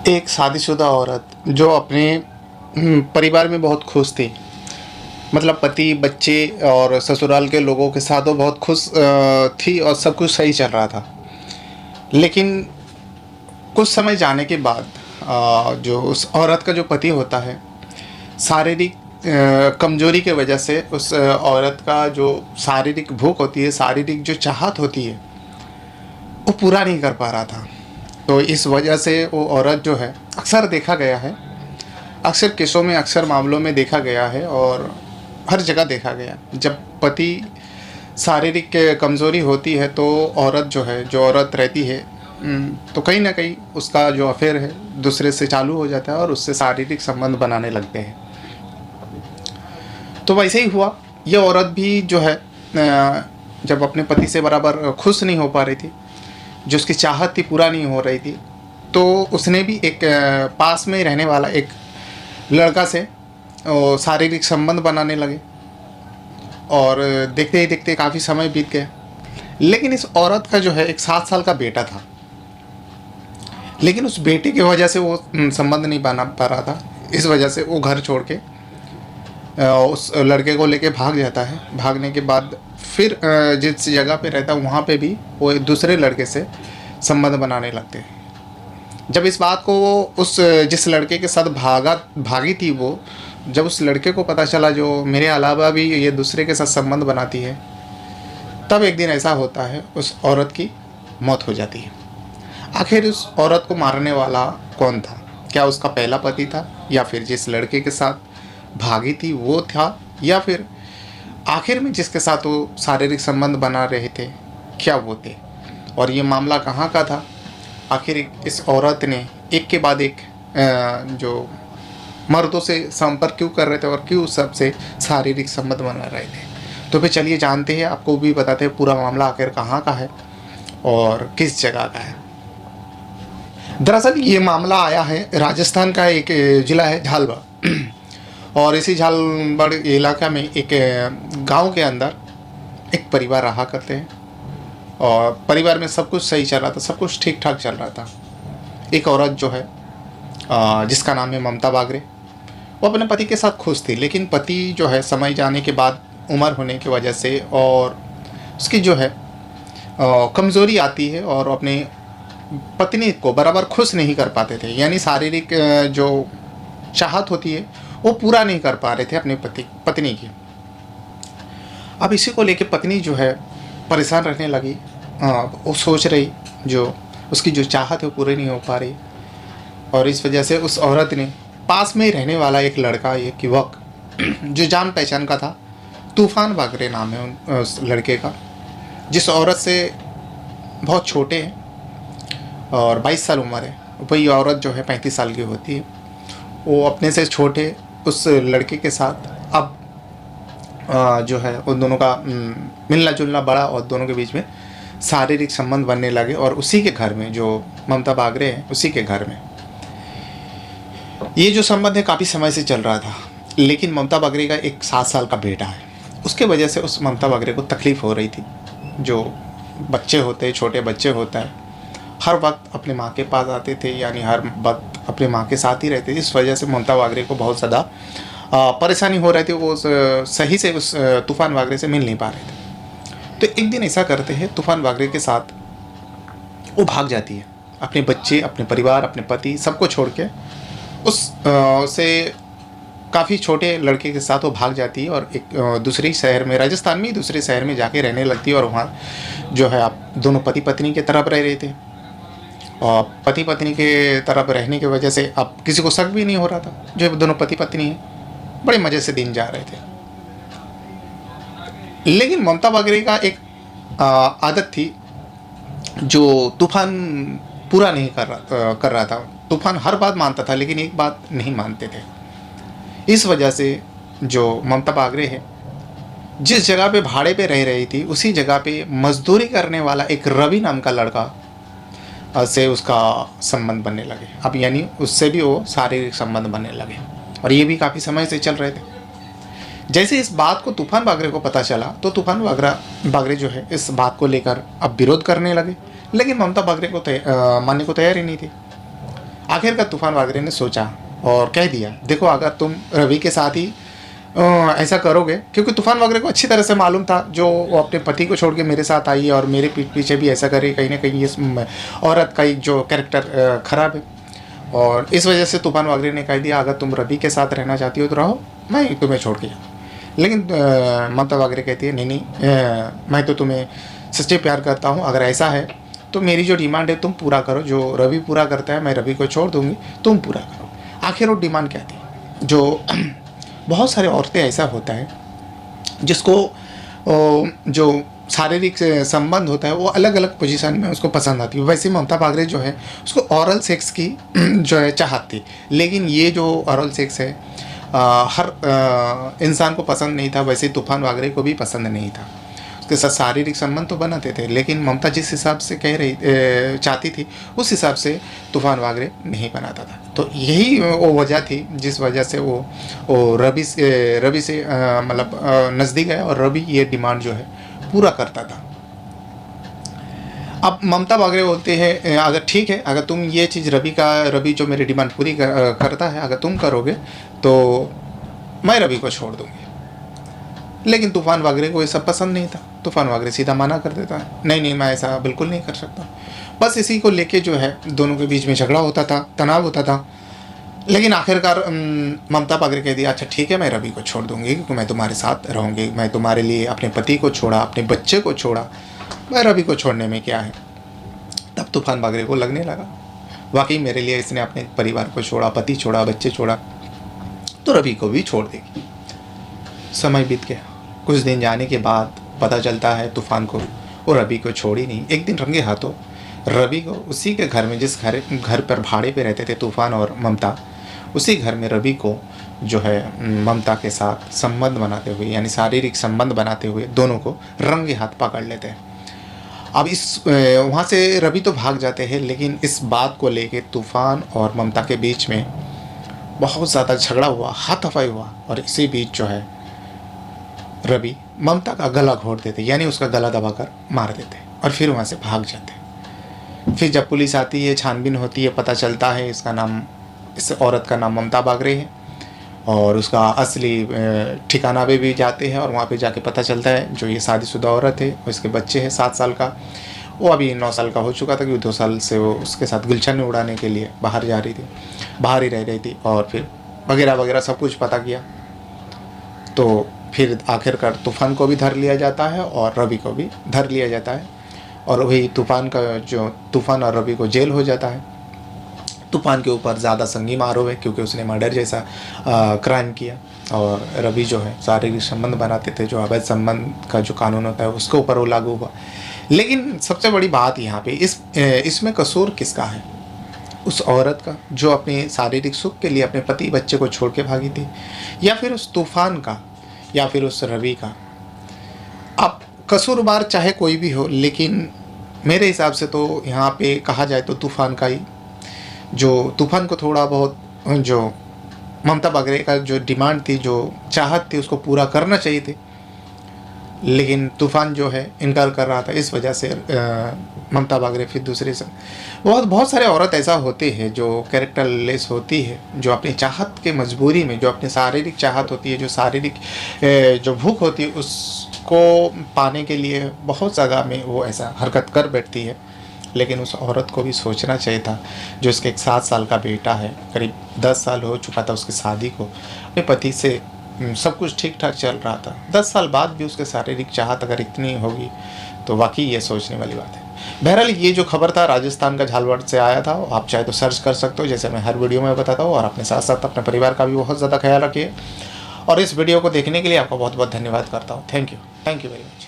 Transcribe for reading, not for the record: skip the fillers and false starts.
एक शादीशुदा औरत जो अपने परिवार में बहुत खुश थी। मतलब पति, बच्चे और ससुराल के लोगों के साथ वो बहुत खुश थी और सब कुछ सही चल रहा था। लेकिन कुछ समय जाने के बाद जो उस औरत का जो पति होता है, शारीरिक कमज़ोरी की वजह से उस औरत का जो शारीरिक भूख होती है, शारीरिक जो चाहत होती है, वो पूरा नहीं कर पा रहा था। तो इस वजह से वो औरत जो है, अक्सर देखा गया है, अक्सर केसों में, अक्सर मामलों में देखा गया है और हर जगह देखा गया। जब पति शारीरिक कमज़ोरी होती है तो औरत जो है, जो औरत रहती है, तो कहीं ना कहीं उसका जो अफेयर है दूसरे से चालू हो जाता है और उससे शारीरिक संबंध बनाने लगते हैं। तो वैसे ही हुआ। ये औरत भी जो है जब अपने पति से बराबर खुश नहीं हो पा रही थी, जो उसकी चाहत थी पूरा नहीं हो रही थी, तो उसने भी एक पास में ही रहने वाला एक लड़का से शारीरिक संबंध बनाने लगे। और देखते ही देखते काफ़ी समय बीत गया। लेकिन इस औरत का जो है एक 7 साल का बेटा था। लेकिन उस बेटे की वजह से वो संबंध नहीं बना पा रहा था। इस वजह से वो घर छोड़ के उस लड़के को लेके भाग जाता है। भागने के बाद फिर जिस जगह पे रहता है वहाँ पे भी वो एक दूसरे लड़के से संबंध बनाने लगते हैं। जब इस बात को वो उस जिस लड़के के साथ भागी थी, वो जब उस लड़के को पता चला जो मेरे अलावा भी ये दूसरे के साथ संबंध बनाती है, तब एक दिन ऐसा होता है उस औरत की मौत हो जाती है। आखिर उस औरत को मारने वाला कौन था? क्या उसका पहला पति था, या फिर जिस लड़के के साथ भागी थी वो था, या फिर आखिर में जिसके साथ वो शारीरिक संबंध बना रहे थे, क्या वो थे? और ये मामला कहाँ का था? आखिर इस औरत ने एक के बाद एक जो मर्दों से संपर्क क्यों कर रहे थे और क्यों सबसे शारीरिक संबंध बना रहे थे? तो फिर चलिए जानते हैं, आपको भी बताते हैं पूरा मामला आखिर कहाँ का है और किस जगह का है। दरअसल ये मामला आया है राजस्थान का एक ज़िला है झालवाड़। और इसी झालवाड़ इलाका में एक गांव के अंदर एक परिवार रहा करते हैं और परिवार में सब कुछ सही चल रहा था, सब कुछ ठीक ठाक चल रहा था। एक औरत जो है जिसका नाम है ममता बागरे, वो अपने पति के साथ खुश थी। लेकिन पति जो है समय जाने के बाद, उम्र होने की वजह से और उसकी जो है कमज़ोरी आती है और अपने पत्नी को बराबर खुश नहीं कर पाते थे। यानी शारीरिक जो चाहत होती है वो पूरा नहीं कर पा रहे थे अपने पत्नी की। अब इसी को लेके पत्नी जो है परेशान रहने लगी। वो सोच रही जो उसकी जो चाहत है वो पूरी नहीं हो पा रही। और इस वजह से उस औरत ने पास में ही रहने वाला एक लड़का, एक युवक जो जान पहचान का था, तूफान बागरे नाम है उस लड़के का, जिस औरत से बहुत छोटे हैं और 22 साल उम्र है, वही औरत जो है 35 साल की होती है। वो अपने से छोटे उस लड़के के साथ अब जो है उन दोनों का मिलना जुलना बड़ा और दोनों के बीच में शारीरिक संबंध बनने लगे। और उसी के घर में, जो ममता बागरे हैं, उसी के घर में ये जो संबंध है काफ़ी समय से चल रहा था। लेकिन ममता बागरे का एक 7 साल का बेटा है, उसके वजह से उस ममता बागरे को तकलीफ़ हो रही थी। जो बच्चे होते हैं, छोटे बच्चे होता है, हर वक्त अपने माँ के पास आते थे, यानी हर वक्त अपने माँ के साथ ही रहते थे। इस वजह से ममता बागरे को बहुत ज़्यादा परेशानी हो रही थी। वो सही से उस तूफान बागरे से मिल नहीं पा रहे थे। तो एक दिन ऐसा करते हैं, तूफान बागरे के साथ वो भाग जाती है। अपने बच्चे, अपने परिवार, अपने पति सबको छोड़ के से काफ़ी छोटे लड़के के साथ वो भाग जाती है और एक दूसरे शहर में, राजस्थान में ही दूसरे शहर में जाके रहने लगती है। और वहाँ जो है आप दोनों पति पत्नी के तरफ रह रहे थे। और पति पत्नी के तरफ रहने की वजह से अब किसी को शक भी नहीं हो रहा था, जो दोनों पति पत्नी हैं, बड़े मज़े से दिन जा रहे थे। लेकिन ममता बागरे का एक आदत थी जो तूफान पूरा नहीं कर रहा था। तूफान हर बात मानता था, लेकिन एक बात नहीं मानते थे। इस वजह से जो ममता बागरे है, जिस जगह पे भाड़े पे रह रही थी, उसी जगह पे मजदूरी करने वाला एक रवि नाम का लड़का से उसका संबंध बनने लगे। अब यानी उससे भी वो शारीरिक संबंध बनने लगे और ये भी काफ़ी समय से चल रहे थे। जैसे इस बात को तूफान बागरे को पता चला, तो तूफान बागरे जो है इस बात को लेकर अब विरोध करने लगे। लेकिन ममता बागरे को मानने को तैयार ही नहीं थी। आखिरकार तूफान वागरे ने सोचा और कह दिया, देखो अगर तुम रवि के साथ ही ऐसा करोगे, क्योंकि तूफान वागरे को अच्छी तरह से मालूम था जो वो अपने पति को छोड़ के मेरे साथ आई है और मेरे पीठ पीछे भी ऐसा करे, कहीं ना कहीं इस औरत का एक जो कैरेक्टर ख़राब है। और इस वजह से तूफान वागरे ने कह दिया, अगर तुम रवि के साथ रहना चाहती हो तो रहो, मैं तुम्हें छोड़ के जाऊँ। लेकिन ममता वागरे कहती है, नहीं नहीं, मैं तो तुम्हें सच्चे प्यार करता हूँ, अगर ऐसा है तो मेरी जो डिमांड है तुम पूरा करो, जो रवि पूरा करता है मैं रवि को छोड़ दूँगी, तुम पूरा करो। आखिर वो डिमांड क्या थी? जो बहुत सारे औरतें ऐसा होता है जिसको जो शारीरिक संबंध होता है वो अलग अलग पोजीशन में उसको पसंद आती है। वैसे ममता वागरे जो है उसको ऑरल सेक्स की जो है चाहत थी, लेकिन ये जो ऑरल सेक्स है हर इंसान को पसंद नहीं था, वैसे तूफान वागरे को भी पसंद नहीं था। उसके साथ शारीरिक संबंध तो बनाते थे, लेकिन ममता जिस हिसाब से चाहती थी उस हिसाब से तूफान वागरे नहीं बनाता था। तो यही वो वजह थी जिस वजह से वो रवि से मतलब नज़दीक गया और रवि ये डिमांड जो है पूरा करता था। अब ममता वागरे बोलते हैं, अगर ठीक है, अगर तुम ये चीज़ रवि जो मेरी डिमांड पूरी करता है, अगर तुम करोगे तो मैं रवि को छोड़ दूँगी। लेकिन तूफान वागरे को ये सब पसंद नहीं था। तूफान वागरे सीधा मना कर देता है, नहीं नहीं, मैं ऐसा बिल्कुल नहीं कर सकता। बस इसी को लेके जो है दोनों के बीच में झगड़ा होता था, तनाव होता था। लेकिन आखिरकार ममता वागरे कह दिया, अच्छा ठीक है, मैं रवि को छोड़ दूंगी, क्योंकि मैं तुम्हारे साथ रहूँगी, मैं तुम्हारे लिए अपने पति को छोड़ा, अपने बच्चे को छोड़ा, मैं रवि को छोड़ने में क्या है। तब तूफान वागरे को लगने लगा, वाकई मेरे लिए इसने अपने परिवार को छोड़ा, पति छोड़ा, बच्चे छोड़ा, तो रवि को भी छोड़ देगी। समय बीत गया। कुछ दिन जाने के बाद पता चलता है तूफान को वो रवि को छोड़ ही नहीं। एक दिन रंगे हाथों रवि को उसी के घर में, जिस घर पर भाड़े पे रहते थे तूफान और ममता, उसी घर में रवि को जो है ममता के साथ संबंध बनाते हुए, यानी शारीरिक संबंध बनाते हुए दोनों को रंगे हाथ पकड़ लेते हैं। अब वहाँ से रवि तो भाग जाते हैं, लेकिन इस बात को लेके तूफान और ममता के बीच में बहुत ज़्यादा झगड़ा हुआ, हाथापाई हुआ, और इसी बीच जो है रवि ममता का गला घोट देते, यानी उसका गला दबाकर मार देते और फिर वहाँ से भाग जाते। फिर जब पुलिस आती है, छानबीन होती है, पता चलता है इस औरत का नाम ममता वागरे है और उसका असली ठिकाना पे भी जाते हैं और वहाँ पे जाके पता चलता है जो ये शादीशुदा औरत है और इसके बच्चे हैं 7 साल का, वो अभी 9 साल का हो चुका था, क्योंकि 2 साल से वो उसके साथ गुलशन उड़ाने के लिए बाहर जा रही थी, बाहर ही रह रही थी। और फिर वगैरह वगैरह सब कुछ पता किया, तो फिर आखिरकार तूफान को भी धर लिया जाता है और रवि को भी धर लिया जाता है। और वही तूफान और रवि को जेल हो जाता है। तूफान के ऊपर ज़्यादा संगीन आरोप है क्योंकि उसने मर्डर जैसा क्राइम किया, और रवि जो है शारीरिक संबंध बनाते थे, जो अवैध संबंध का जो कानून होता है उसके ऊपर वो लागू हुआ। लेकिन सबसे बड़ी बात यहाँ पे इसमें कसूर किसका है? उस औरत का जो अपने शारीरिक सुख के लिए अपने पति बच्चे को छोड़ के भागी थी, या फिर उस तूफान का, या फिर उस रवि का? अब कसूरवार चाहे कोई भी हो, लेकिन मेरे हिसाब से तो यहाँ पे कहा जाए तो तूफान का ही, जो तूफान को थोड़ा बहुत जो ममता वागरे का जो डिमांड थी, जो चाहत थी, उसको पूरा करना चाहिए थी, लेकिन तूफान जो है इनकार कर रहा था। इस वजह से ममता वागरे फिर दूसरे से बहुत सारे औरत ऐसा होते हैं जो कैरेक्टर लेस होती है, जो अपनी चाहत के मजबूरी में, जो अपनी शारीरिक चाहत होती है, जो शारीरिक जो भूख होती है, उसको पाने के लिए बहुत जगह में वो ऐसा हरकत कर बैठती है। लेकिन उस औरत को भी सोचना चाहिए था, जो इसके एक 7 साल का बेटा है, करीब 10 साल हो चुका था उसकी शादी को, अपने पति से सब कुछ ठीक ठाक चल रहा था, 10 साल बाद भी उसके शारीरिक चाहत अगर इतनी होगी तो वाकई ये सोचने वाली बात है। बहरहाल ये जो खबर था राजस्थान का झालवाड़ से आया था, आप चाहे तो सर्च कर सकते हो, जैसे मैं हर वीडियो में बताता हूँ। और अपने साथ साथ अपने परिवार का भी बहुत ज़्यादा ख्याल रखिए। और इस वीडियो को देखने के लिए आपका बहुत बहुत धन्यवाद करता हूँ। Thank you very much.